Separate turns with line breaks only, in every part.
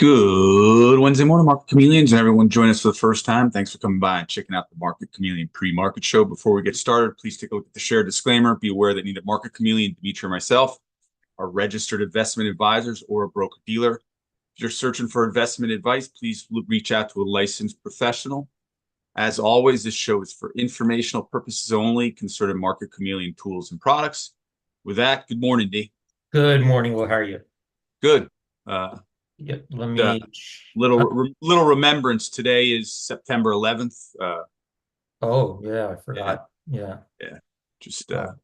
Good Wednesday morning, Market Chameleons, and everyone join us for the first time. Thanks for coming by and checking out the Market Chameleon pre-market show. Before we get started, please take a look at the share disclaimer. Be aware that neither Market Chameleon, Dimitri, or myself are registered investment advisors or a broker-dealer. If you're searching for investment advice, please reach out to a licensed professional. As always, this show is for informational purposes only concerning Market Chameleon tools and products. With that, good morning, D.
Good morning, Will. How are you?
Good.
Yep, let
Uh,
me.
little remembrance. Today is September 11th.
Oh, yeah, I
Yeah,
forgot. Yeah.
yeah. Just
Oh,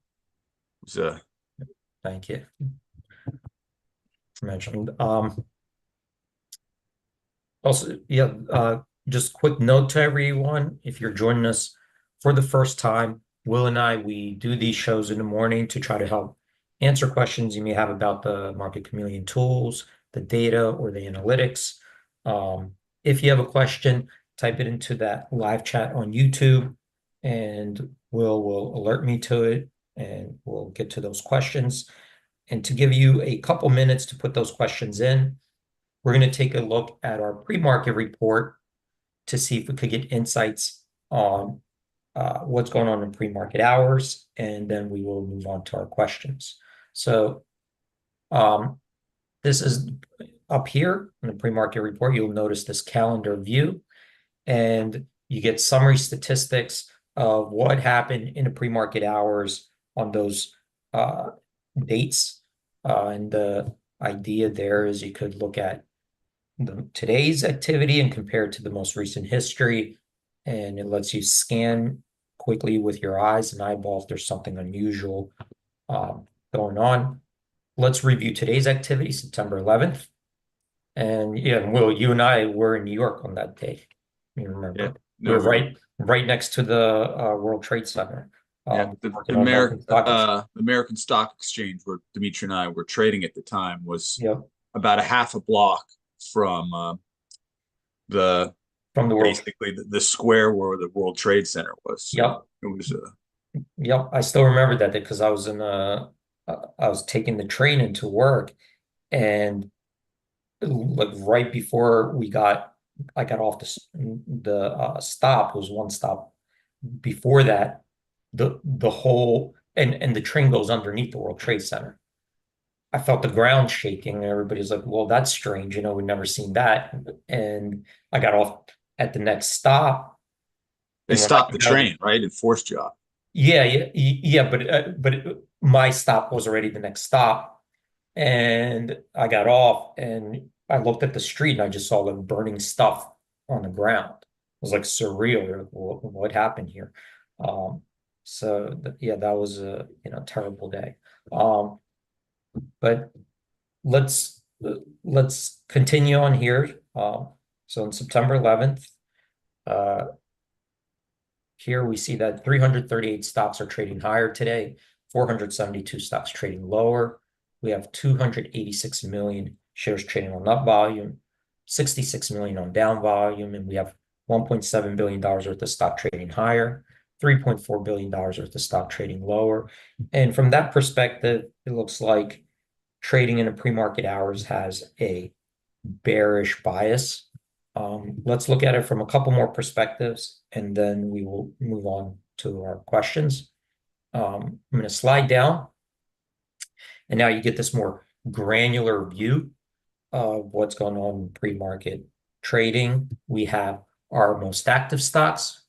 was
thank you for mentioning. Also, yeah, just quick note to everyone, if you're joining us for the first time, Will and I, we do these shows in the morning to try to help answer questions you may have about the Market Chameleon tools, the data, or the analytics. If you have a question, type it into that live chat on YouTube, and will alert me to it, and we'll get to those questions. And to give you a couple minutes to put those questions in, we're going to take a look at our pre-market report to see if we could get insights on what's going on in pre-market hours, and then we will move on to our questions. So this is up here in the pre-market report. You'll notice this calendar view, and you get summary statistics of what happened in the pre-market hours on those dates. And the idea there is you could look at today's activity and compare it to the most recent history, and it lets you scan quickly with your eyes and eyeball if there's something unusual going on. Let's review today's activity, September 11th. And yeah, Will, you and I were in New York on that day. You
yeah.
remember? We
No,
were
really.
right next to the World Trade Center,
Yeah, the
working on American Stock Exchange.
American Stock Exchange, where Dimitri and I were trading at the time, was
Yep,
about a half a block from the
from the World.
basically the square where the World Trade Center was. So
Yep,
it was
yep. I still remember that day because I was taking the train into work, and like right before I got off the stop. It was one stop before that. The whole and the train goes underneath the World Trade Center. I felt the ground shaking, and everybody's like, "Well, that's strange. We've never seen that." And I got off at the next stop,
they
and when I
stopped the
got out,
train, right, and forced you off.
yeah, my stop was already the next stop, and I got off, and I looked at the street, and I just saw like burning stuff on the ground. It was like surreal. Like, what happened here? Um, yeah, that was a terrible day. Um, but let's let's continue on here. So on September 11th, uh, here we see that 338 stocks are trading higher today, 472 stocks trading lower. We have 286 million shares trading on up volume, 66 million on down volume, and we have $1.7 billion worth of stock trading higher, $3.4 billion worth of stock trading lower. And from that perspective, it looks like trading in the pre-market hours has a bearish bias. Let's look at it from a couple more perspectives, and then we will move on to our questions. I'm going to slide down, and now you get this more granular view of what's going on in pre-market trading. We have our most active stocks,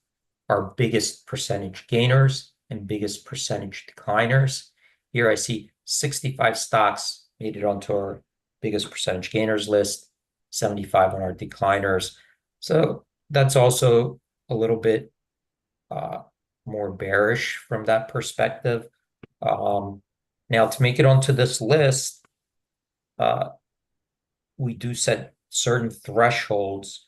our biggest percentage gainers, and biggest percentage decliners. Here I see 65 stocks made it onto our biggest percentage gainers list, 75 on our decliners. So that's also a little bit more bearish from that perspective. Now, to make it onto this list, uh, we do set certain thresholds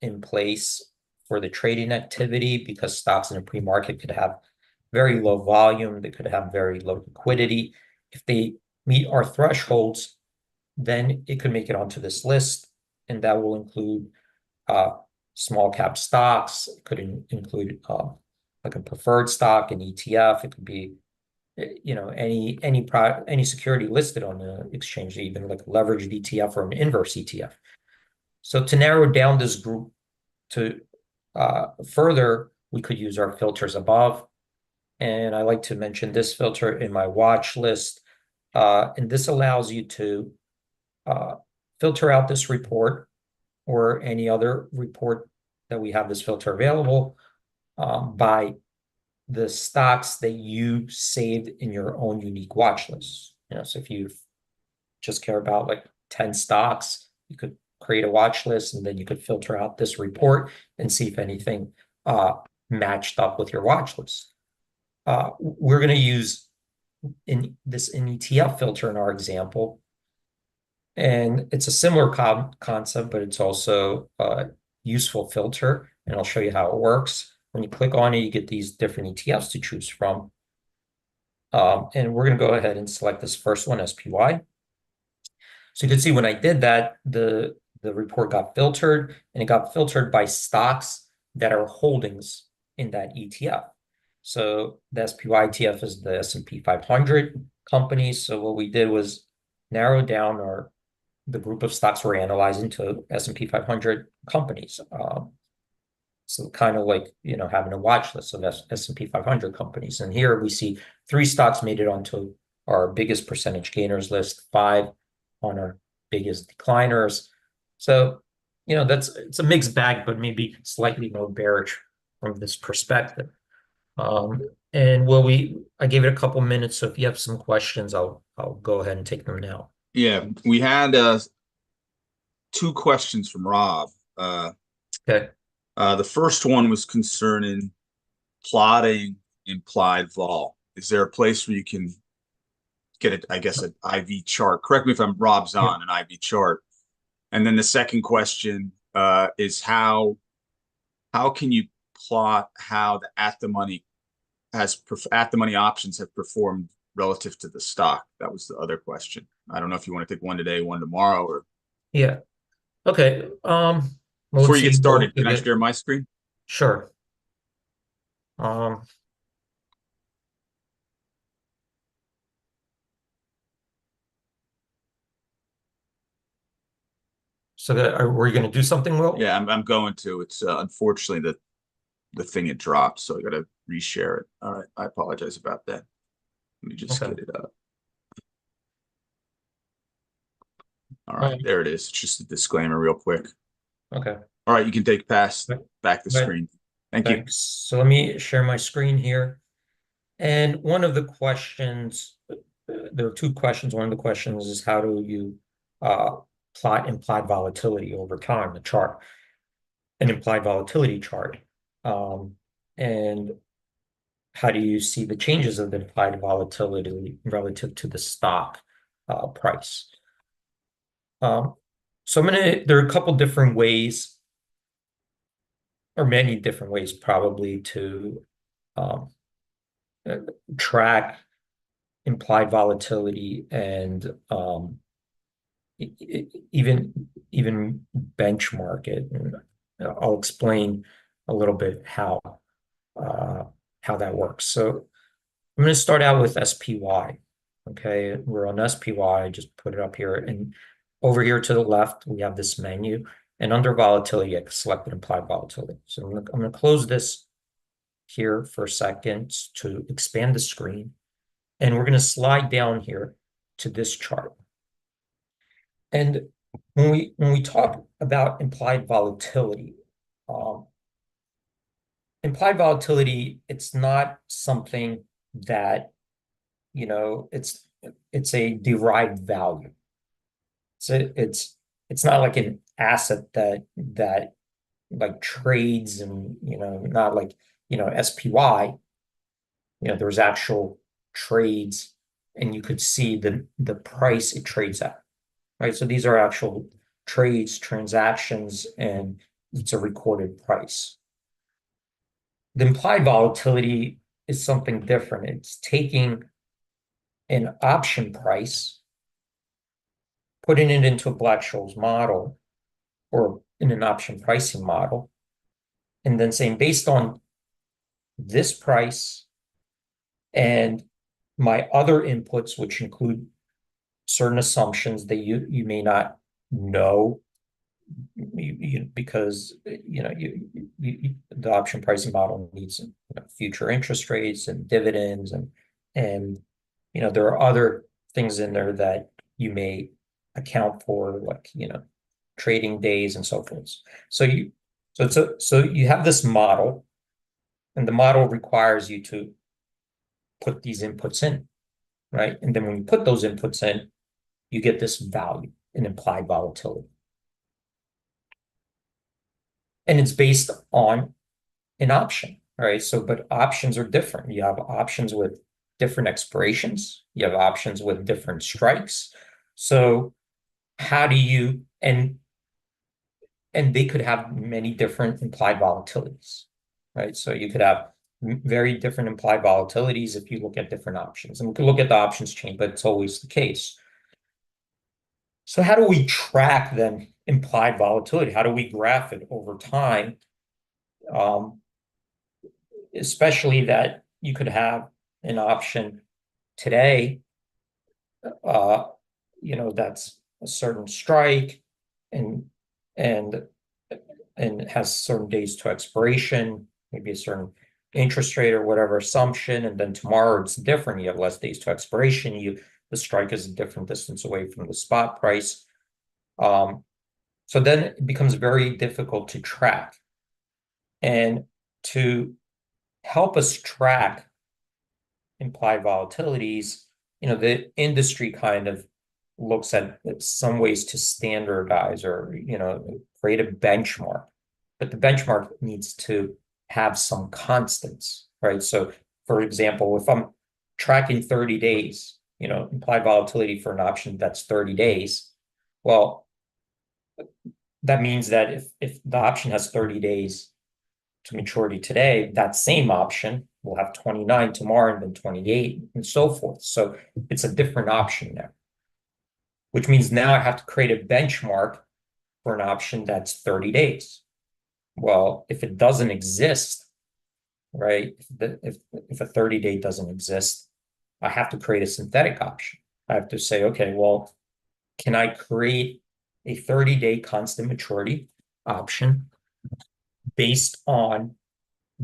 in place for the trading activity, because stocks in a pre-market could have very low volume, they could have very low liquidity. If they meet our thresholds, then it could make it onto this list, and that will include small cap stocks. It could include like a preferred stock, an ETF. It could be any security listed on the exchange, even like a leveraged ETF or an inverse ETF. So to narrow down this group to further, we could use our filters above. And I like to mention this filter in my watch list. And this allows you to filter out this report or any other report that we have this filter available by the stocks that you saved in your own unique watch list. So if you just care about like 10 stocks, you could create a watch list and then you could filter out this report and see if anything matched up with your watch list. We're going to use an ETF filter in our example. And it's a similar concept, but it's also a useful filter. And I'll show you how it works. When you click on it, you get these different ETFs to choose from. And we're going to go ahead and select this first one, SPY. So you can see when I did that, the report got filtered, and it got filtered by stocks that are holdings in that ETF. So the SPY ETF is the S&P 500 companies. So what we did was narrow down the group of stocks we're analyzing to S&P 500 companies. So kind of like, having a watch list of S&P 500 companies. And here we see 3 stocks made it onto our biggest percentage gainers list, 5 on our biggest decliners. So, it's a mixed bag, but maybe slightly more bearish from this perspective. And I gave it a couple minutes, so if you have some questions, I'll go ahead and take them now.
Yeah, we had 2 questions from Rob.
Okay.
The first one was concerning plotting implied vol. Is there a place where you can get an IV chart? Correct me if I'm Rob's on an IV chart. And then the second question is how can you plot how the at the money options have performed relative to the stock? That was the other question. I don't know if you want to take one today, one tomorrow, or
Yeah. Okay. Well,
before you get started, can I share my screen?
Sure. So were you going to do something, Will?
Yeah, I'm going to. It's unfortunately the thing had dropped, so I got to reshare it. All right, I apologize about that. Let me just get it up. All right, there it is. It's just a disclaimer real quick.
Okay.
All right, you can take back the screen. Thank you.
So let me share my screen here. And one of the questions, there are 2 questions. One of the questions is how do you plot implied volatility over time, the chart, an implied volatility chart. And how do you see the changes of the implied volatility relative to the stock price? So there are a couple different ways, or many different ways probably, to track implied volatility and even benchmark it. And I'll explain a little bit how that works. So I'm going to start out with SPY. Okay, we're on SPY. I just put it up here, and over here to the left we have this menu, and under volatility I selected implied volatility. So I'm going to close this here for a second to expand the screen, and we're going to slide down here to this chart. And when we talk about implied volatility, it's not something that, it's a derived value. So it's not like an asset that like trades, and not like SPY. There's actual trades, and you could see the price it trades at. Right, so these are actual trades, transactions, and it's a recorded price. The implied volatility is something different. It's taking an option price, putting it into a Black-Scholes model or in an option pricing model, and then saying, based on this price and my other inputs, which include certain assumptions that you may not know because the option pricing model needs future interest rates and dividends and there are other things in there that you may account for, like trading days and so forth. So you have this model, and the model requires you to put these inputs in, right? And then when you put those inputs in, you get this value, an implied volatility. And it's based on an option, right? So, but options are different. You have options with different expirations. You have options with different strikes. So how do you, and they could have many different implied volatilities, right? So you could have very different implied volatilities if you look at different options. And we could look at the options chain, but it's always the case. So how do we track then implied volatility? How do we graph it over time? Especially that you could have an option today, that's a certain strike and and and has certain days to expiration, maybe a certain interest rate or whatever assumption, and then tomorrow it's different. You have less days to expiration. The strike is a different distance away from the spot price. So then it becomes very difficult to track. And to help us track implied volatilities, the industry kind of looks at some ways to standardize or, create a benchmark. But the benchmark needs to have some constants, right? So, for example, if I'm tracking 30 days, implied volatility for an option that's 30 days, well, that means that if the option has 30 days to maturity today, that same option will have 29 tomorrow and then 28 and so forth. So it's a different option there, which means now I have to create a benchmark for an option that's 30 days. Well, if it doesn't exist, right? If a 30-day doesn't exist, I have to create a synthetic option. I have to say, okay, well, can I create a 30-day constant maturity option based on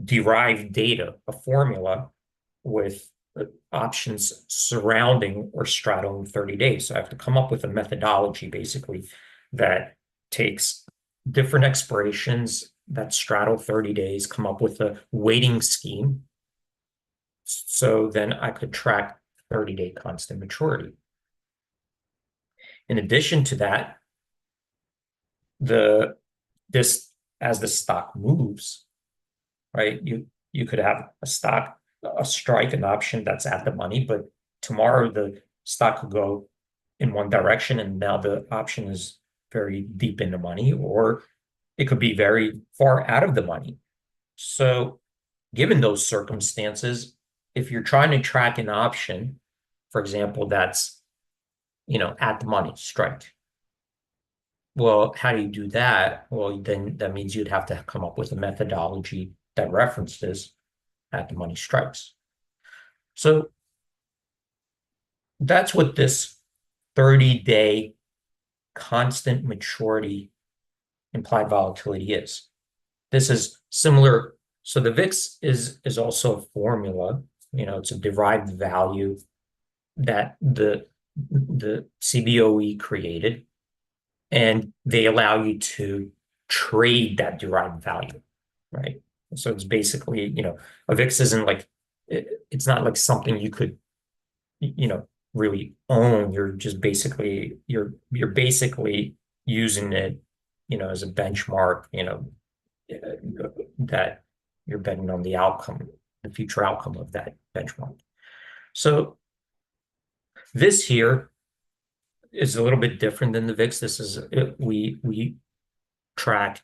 derived data, a formula with options surrounding or straddling 30 days. So I have to come up with a methodology basically that takes different expirations that straddle 30 days, come up with a weighting scheme. So then I could track 30-day constant maturity. In addition to that, as the stock moves, right? You could have a strike, an option that's at the money, but tomorrow the stock could go in one direction and now the option is very deep in the money, or it could be very far out of the money. So given those circumstances, if you're trying to track an option, for example, that's, at the money strike, well, how do you do that? Well, then that means you'd have to come up with a methodology that references at the money strikes. So that's what this 30-day constant maturity implied volatility is. This is similar. So the VIX is also a formula. It's a derived value that the CBOE created, and they allow you to trade that derived value, right? So it's basically, a VIX isn't like, it's not like something you could, really own. You're just basically, you're basically using it, as a benchmark, that you're betting on the outcome, the future outcome of that benchmark. So this here is a little bit different than the VIX. This is, we track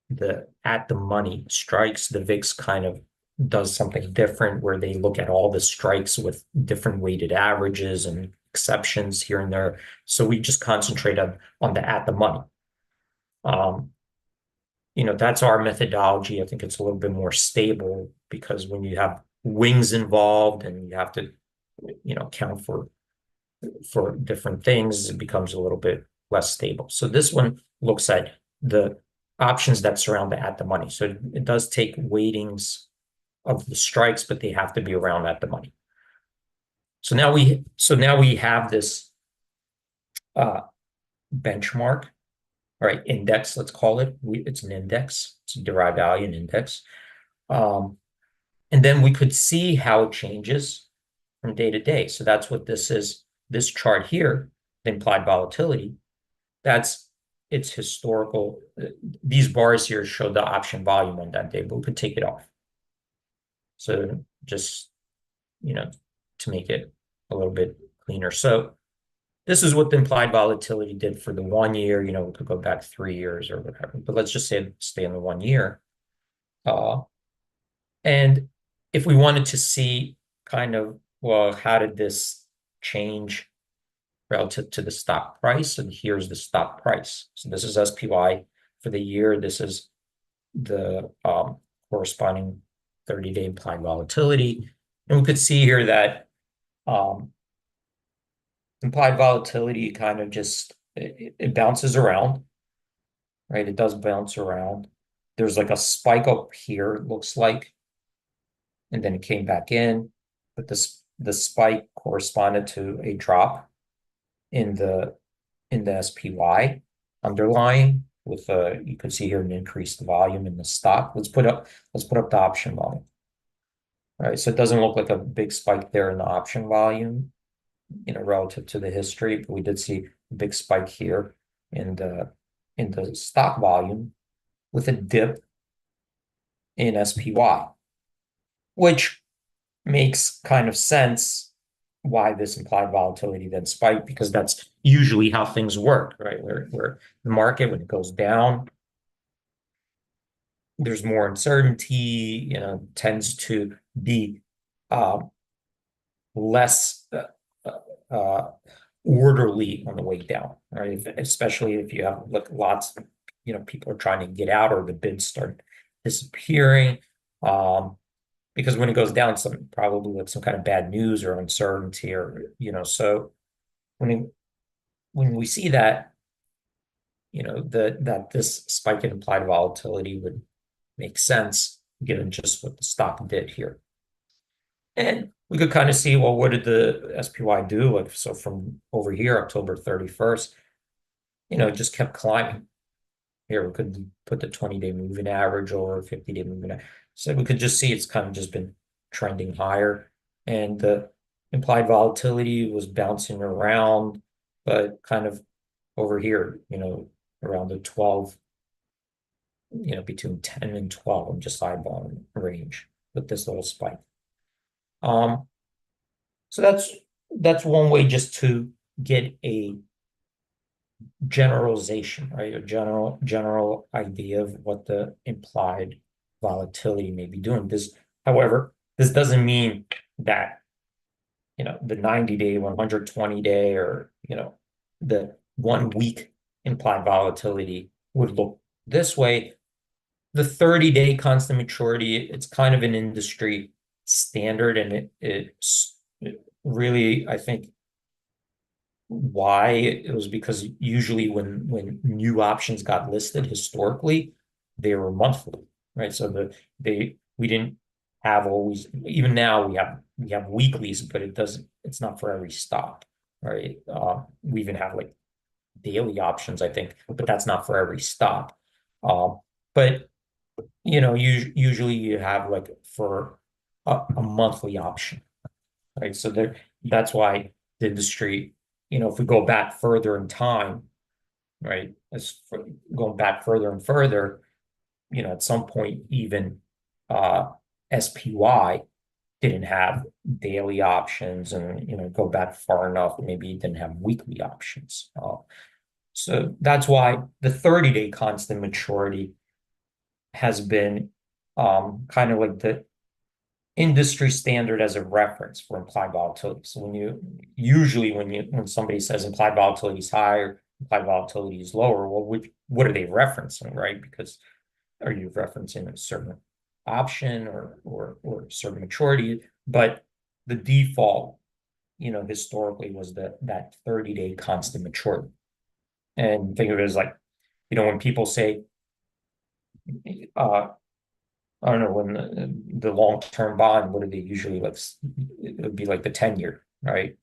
the at the money strikes. The VIX kind of does something different where they look at all the strikes with different weighted averages and exceptions here and there. So we just concentrate on the at the money. That's our methodology. I think it's a little bit more stable because when you have wings involved and you have to account for different things, it becomes a little bit less stable. So this one looks at the options that surround the at the money. So it does take weightings of the strikes, but they have to be around at the money. So now we have this benchmark, all right, index, let's call it. It's an index, it's a derived value, an index. And then we could see how it changes from day to day. So that's what this is. This chart here, the implied volatility, that's its historical. These bars here show the option volume on that day, but we could take it off. So just, to make it a little bit cleaner. So this is what the implied volatility did for the 1 year. We could go back 3 years or whatever, but let's just say stay in the 1 year. And if we wanted to see kind of, well, how did this change relative to the stock price? And here's the stock price. So this is SPY for the year. This is the corresponding 30-day implied volatility. And we could see here that implied volatility kind of just, it bounces around, right? It does bounce around. There's like a spike up here, it looks like, and then it came back in, but the spike corresponded to a drop in the SPY underlying with you can see here an increased volume in the stock. Let's put up the option volume. All right, so it doesn't look like a big spike there in the option volume, relative to the history, but we did see a big spike here in the stock volume with a dip in SPY, which makes kind of sense why this implied volatility then spiked, because that's usually how things work, right? Where the market, when it goes down, there's more uncertainty, tends to be less orderly on the way down, right? Especially if you have lots of, people are trying to get out or the bids start disappearing. Because when it goes down, probably with some kind of bad news or uncertainty, or so when we see that, that this spike in implied volatility would make sense given just what the stock did here. And we could kind of see, well, what did the SPY do? Like, so from over here, October 31st, it just kept climbing. Here, we could put the 20-day moving average or 50-day moving average. So we could just see it's kind of just been trending higher. And the implied volatility was bouncing around, but kind of over here, around the 12, between 10 and 12, I'm just eyeballing range with this little spike. So that's one way just to get a generalization, right? A general idea of what the implied volatility may be doing. However, this doesn't mean that, the 90-day, 120-day, or, the 1 week implied volatility would look this way. The 30-day constant maturity, it's kind of an industry standard, and it's really, I think, why it was because usually when new options got listed historically, they were monthly, right? So we didn't have always, even now we have weeklies, but it's not for every stock, right? We even have like daily options, I think, but that's not for every stock. But usually you have like for a monthly option, right? So that's why the industry, if we go back further in time, right? Going back further and further, at some point even SPY didn't have daily options, and go back far enough, maybe it didn't have weekly options. So that's why the 30-day constant maturity has been kind of like the industry standard as a reference for implied volatility. So when somebody says implied volatility is higher, implied volatility is lower, well, what are they referencing, right? Because are you referencing a certain option or certain maturity? But the default historically was that 30-day constant maturity. And think of it as like, when people say, I don't know, when the long-term bond, what do they usually like? It would be like the 10-year, right?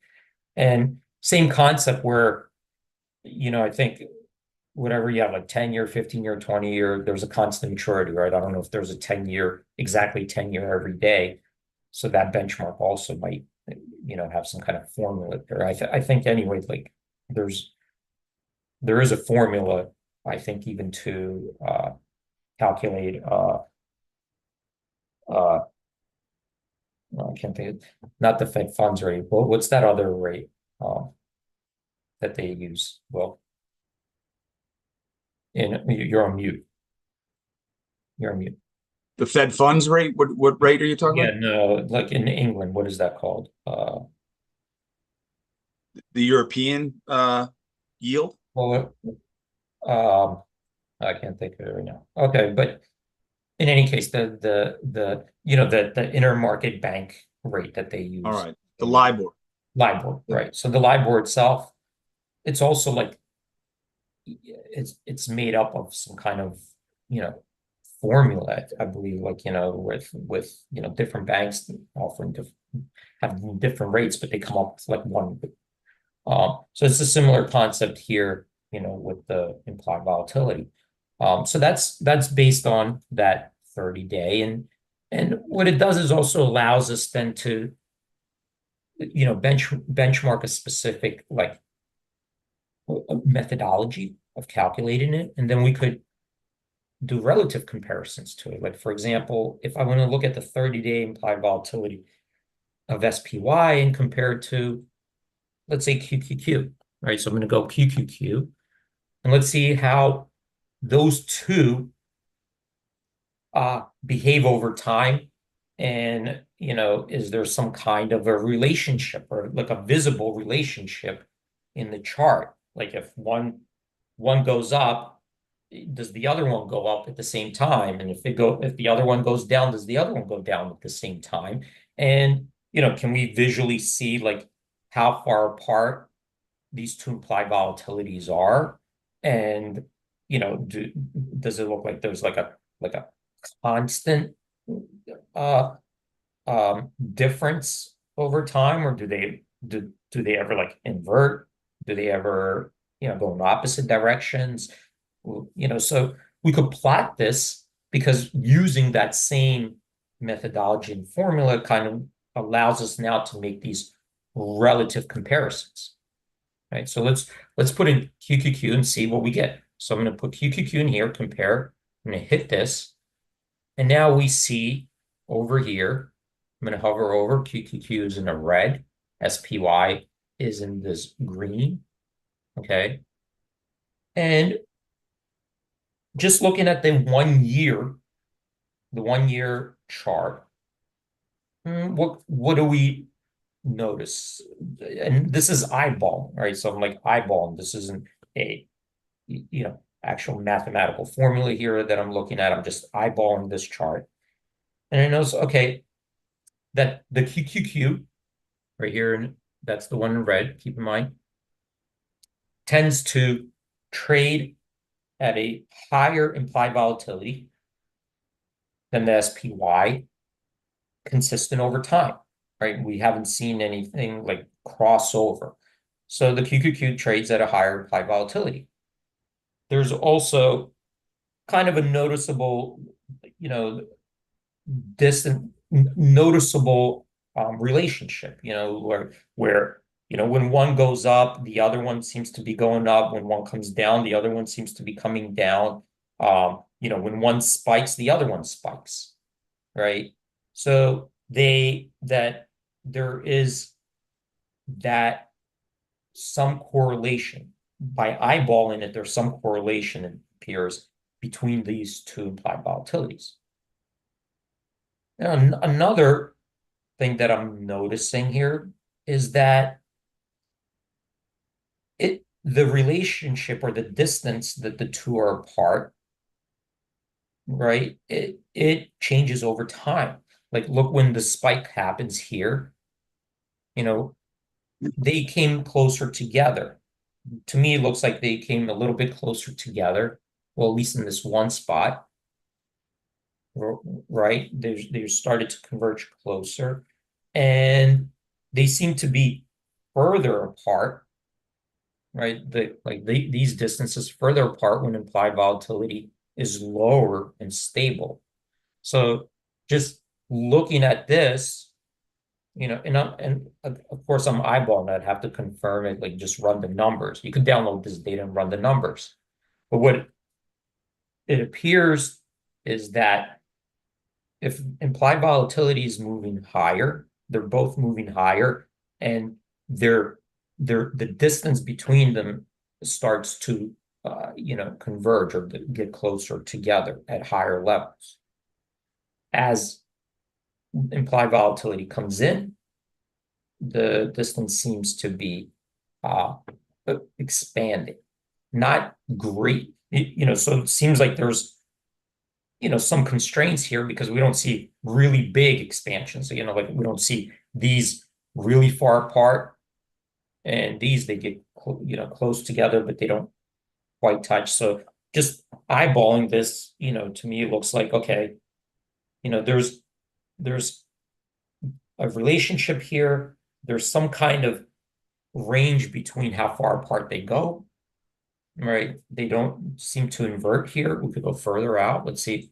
And same concept where, I think whatever you have, like 10-year, 15-year, 20-year, there's a constant maturity, right? I don't know if there's a 10-year, exactly 10-year every day. So that benchmark also might, have some kind of formula there. I think anyway, like there is a formula, I think, even to calculate uh I can't think of, not the Fed funds rate. Well, what's that other rate that they use? Well, you're on mute. You're on mute.
The Fed funds rate, what rate are you talking
Yeah,
about?
no, like in England, what is that called?
The European yield?
Well, I can't think of it right now. Okay, but in any case, the intermarket bank rate that they
All
use,
right. The LIBOR.
LIBOR,
Yep.
right? So the LIBOR itself, it's also like it's made up of some kind of formula, I believe, like with different banks offering to have different rates, but they come up with like one. So it's a similar concept here, with the implied volatility. So that's based on that 30-day, and what it does is also allows us then to benchmark a specific like a methodology of calculating it, and then we could do relative comparisons to it. Like, for example, if I want to look at the 30-day implied volatility of SPY and compare it to, let's say, QQQ, right? So I'm going to go QQQ, and let's see how those two behave over time. And, is there some kind of a relationship or like a visible relationship in the chart? Like if one goes up, does the other one go up at the same time? And if the other one goes down, does the other one go down at the same time? And, can we visually see like how far apart these two implied volatilities are? And, does it look like there's like a constant uh difference over time, or do they ever like invert? Do they ever, go in opposite directions? So we could plot this because using that same methodology and formula kind of allows us now to make these relative comparisons, right? So let's put in QQQ and see what we get. So I'm going to put QQQ in here, compare. I'm going to hit this, and now we see over here, I'm going to hover over. QQQ is in a red. SPY is in this green. Okay. And just looking at the 1 year chart, what do we notice? And this is eyeball, right? So I'm like eyeballing. This isn't a actual mathematical formula here that I'm looking at. I'm just eyeballing this chart. And I notice, okay, that the QQQ right here, and that's the one in red, keep in mind, tends to trade at a higher implied volatility than the SPY, consistent over time, right? We haven't seen anything like crossover. So the QQQ trades at a higher implied volatility. There's also kind of a noticeable, distant, noticeable relationship, where when one goes up, the other one seems to be going up. When one comes down, the other one seems to be coming down. When one spikes, the other one spikes, right? So that there is that some correlation by eyeballing it. There's some correlation, it appears, between these two implied volatilities. Now, another thing that I'm noticing here is that the relationship or the distance that the two are apart, right? It changes over time. Like look when the spike happens here, you know, they came closer together. To me, it looks like they came a little bit closer together. Well, at least in this one spot, right? They started to converge closer, and they seem to be further apart, right? These distances further apart when implied volatility is lower and stable. So just looking at this, and of course I'm eyeballing that, have to confirm it, like just run the numbers. You can download this data and run the numbers. But what it appears is that if implied volatility is moving higher, they're both moving higher, and the distance between them starts to converge or get closer together at higher levels. As implied volatility comes in, the distance seems to be expanding. Not great, so it seems like there's some constraints here because we don't see really big expansions. So, like we don't see these really far apart, and these they get close together, but they don't quite touch. So just eyeballing this, to me it looks like, okay, there's a relationship here. There's some kind of range between how far apart they go, right? They don't seem to invert here. We could go further out. Let's see.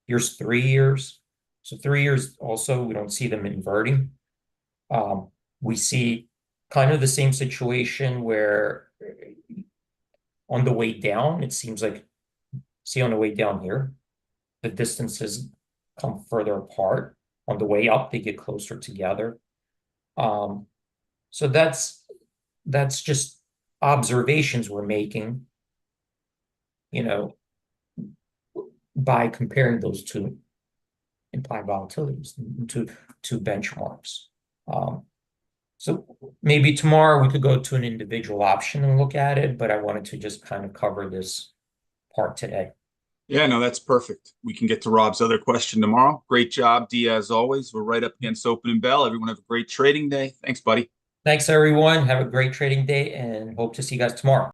Here's 3 years. So 3 years also, we don't see them inverting. We see kind of the same situation where on the way down, it seems like, see on the way down here, the distances come further apart. On the way up, they get closer together. So that's just observations we're making, by comparing those two implied volatilities to benchmarks. So maybe tomorrow we could go to an individual option and look at it, but I wanted to just kind of cover this part today.
Yeah, no, that's perfect. We can get to Rob's other question tomorrow. Great job, D, as always. We're right up against opening bell. Everyone have a great trading day. Thanks, buddy.
Thanks, everyone. Have a great trading day and hope to see you guys tomorrow.